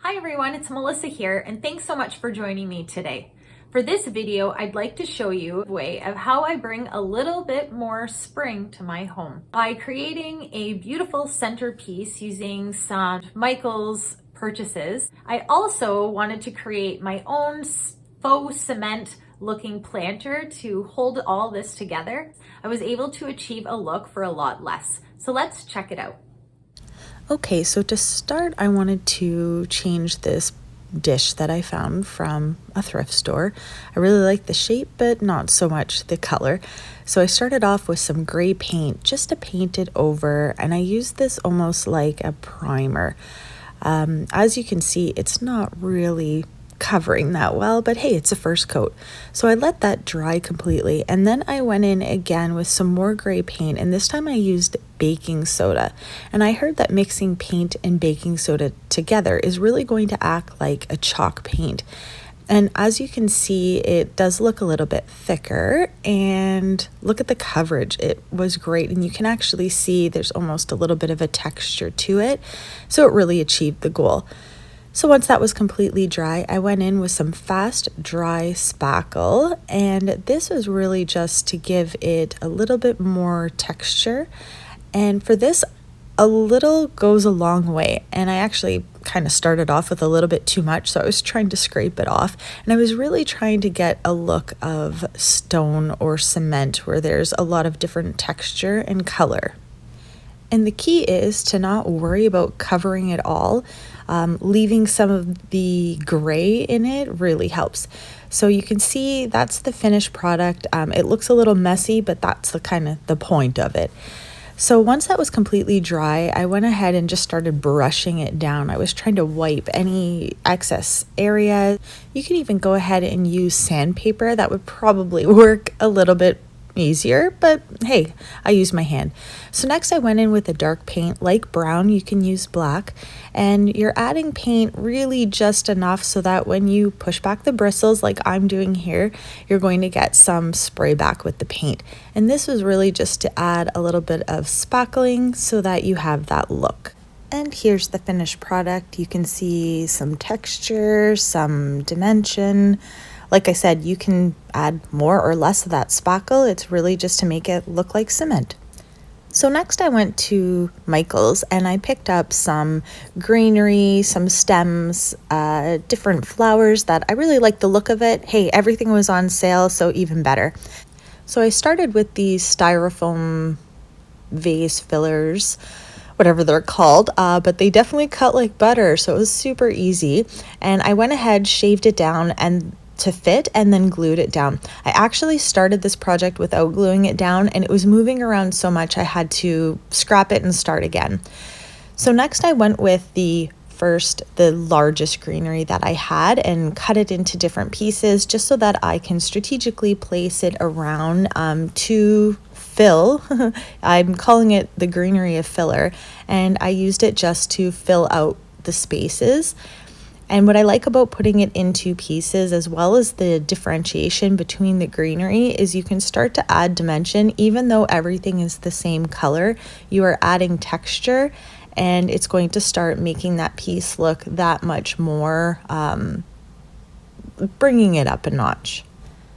Hi everyone, it's Melissa here, and thanks so much for joining me today. For this video, I'd like to show you a way of how I bring a little bit more spring to my home by creating a beautiful centerpiece using some Michael's purchases. I also wanted to create my own faux cement looking planter to hold all this together. I was able to achieve a look for a lot less. So let's check it out. Okay, so to start, I wanted to change this dish that I found from a thrift store. I really like the shape, but not so much the color. So I started off with some gray paint just to paint it over, and I used this almost like a primer. As you can see, it's not really covering that well, but hey, it's a first coat. So I let that dry completely, and then I went in again with some more gray paint, and this time I used baking soda. And I heard that mixing paint and baking soda together is really going to act like a chalk paint. And as you can see, it does look a little bit thicker, and look at the coverage. It was great, and you can actually see there's almost a little bit of a texture to it. So it really achieved the goal. So once that was completely dry, I went in with some fast dry spackle, and this was really just to give it a little bit more texture. And for this, a little goes a long way, and I actually kind of started off with a little bit too much, so I was trying to scrape it off, and I was really trying to get a look of stone or cement where there's a lot of different texture and color. And the key is to not worry about covering it all. Leaving some of the gray in it really helps. So you can see that's the finished product. It looks a little messy, but that's the point of it. So once that was completely dry, I went ahead and just started brushing it down. I was trying to wipe any excess area. You can even go ahead and use sandpaper. That would probably work a little bit easier, but hey, I used my hand. So next I went in with a dark paint like brown. You can use black, and you're adding paint really just enough so that when you push back the bristles like I'm doing here, you're going to get some spray back with the paint. And this was really just to add a little bit of spackling so that you have that look. And here's the finished product. You can see some texture, some dimension. Like I said, you can add more or less of that spackle. It's really just to make it look like cement. So next I went to Michael's and I picked up some greenery, some stems, different flowers that I really liked the look of it. Hey, everything was on sale, so even better. So I started with these styrofoam vase fillers, whatever they're called, but they definitely cut like butter, so it was super easy. And I went ahead, shaved it down and to fit, and then glued it down. I actually started this project without gluing it down, and it was moving around so much I had to scrap it and start again. So next I went with the largest greenery that I had and cut it into different pieces just so that I can strategically place it around to fill. I'm calling it the Greenery of Filler, and I used it just to fill out the spaces. And what I like about putting it into pieces, as well as the differentiation between the greenery, is you can start to add dimension. Even though everything is the same color, you are adding texture, and it's going to start making that piece look that much more, bringing it up a notch.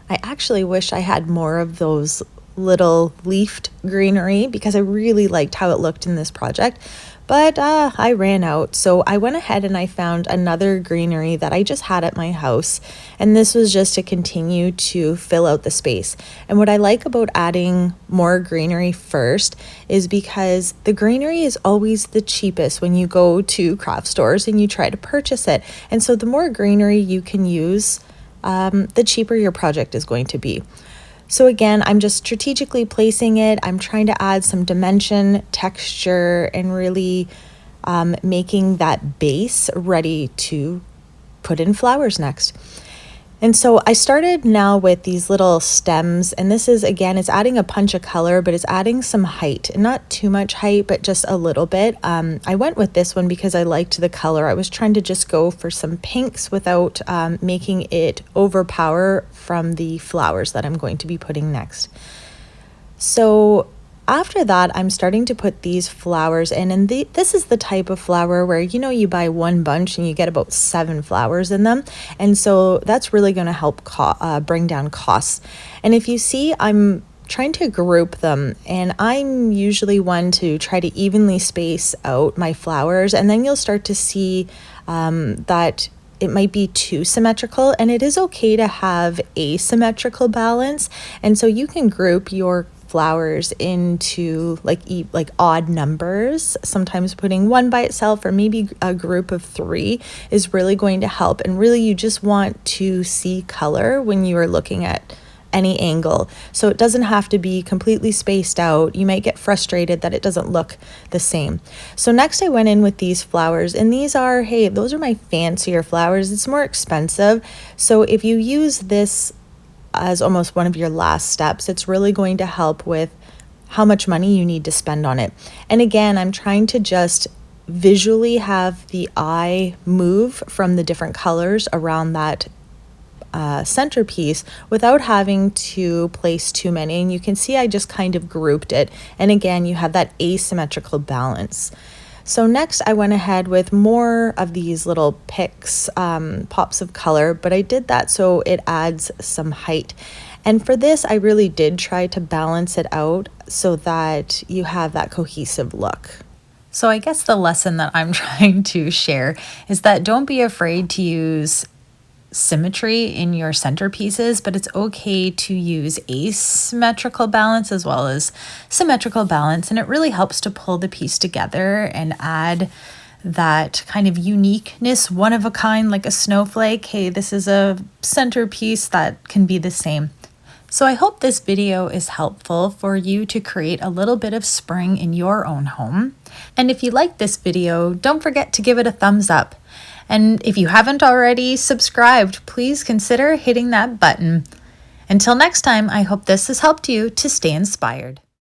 I actually wish I had more of those little leafed greenery because I really liked how it looked in this project, but I ran out. So I went ahead and I found another greenery that I just had at my house, and this was just to continue to fill out the space. And what I like about adding more greenery first is because the greenery is always the cheapest when you go to craft stores and you try to purchase it. And so the more greenery you can use, the cheaper your project is going to be. So again, I'm just strategically placing it. I'm trying to add some dimension, texture, and really making that base ready to put in flowers next. And so I started now with these little stems, and this is, again, it's adding a punch of color, but it's adding some height, and not too much height, but just a little bit. I went with this one because I liked the color. I was trying to just go for some pinks without making it overpower from the flowers that I'm going to be putting next. So after that, I'm starting to put these flowers in, and this is the type of flower where, you know, you buy one bunch and you get about 7 flowers in them. And so that's really going to help bring down costs. And if you see, I'm trying to group them, and I'm usually one to try to evenly space out my flowers, and then you'll start to see that it might be too symmetrical, and it is okay to have asymmetrical balance. And so you can group your flowers into like odd numbers. Sometimes putting one by itself or maybe a group of 3 is really going to help. And really, you just want to see color when you are looking at any angle. So it doesn't have to be completely spaced out. You might get frustrated that it doesn't look the same. So next I went in with these flowers, and these are, hey, those are my fancier flowers. It's more expensive. So if you use this as almost one of your last steps, it's really going to help with how much money you need to spend on it. And again, I'm trying to just visually have the eye move from the different colors around that centerpiece without having to place too many. And you can see I just kind of grouped it. And again, you have that asymmetrical balance. So next I went ahead with more of these little picks, pops of color, but I did that so it adds some height. And for this, I really did try to balance it out so that you have that cohesive look. So I guess the lesson that I'm trying to share is that don't be afraid to use symmetry in your centerpieces, but it's okay to use asymmetrical balance as well as symmetrical balance, and it really helps to pull the piece together and add that kind of uniqueness, one of a kind, like a snowflake. Hey, this is a centerpiece that can be the same. So I hope this video is helpful for you to create a little bit of spring in your own home. And if you like this video, don't forget to give it a thumbs up. And if you haven't already subscribed, please consider hitting that button. Until next time, I hope this has helped you to stay inspired.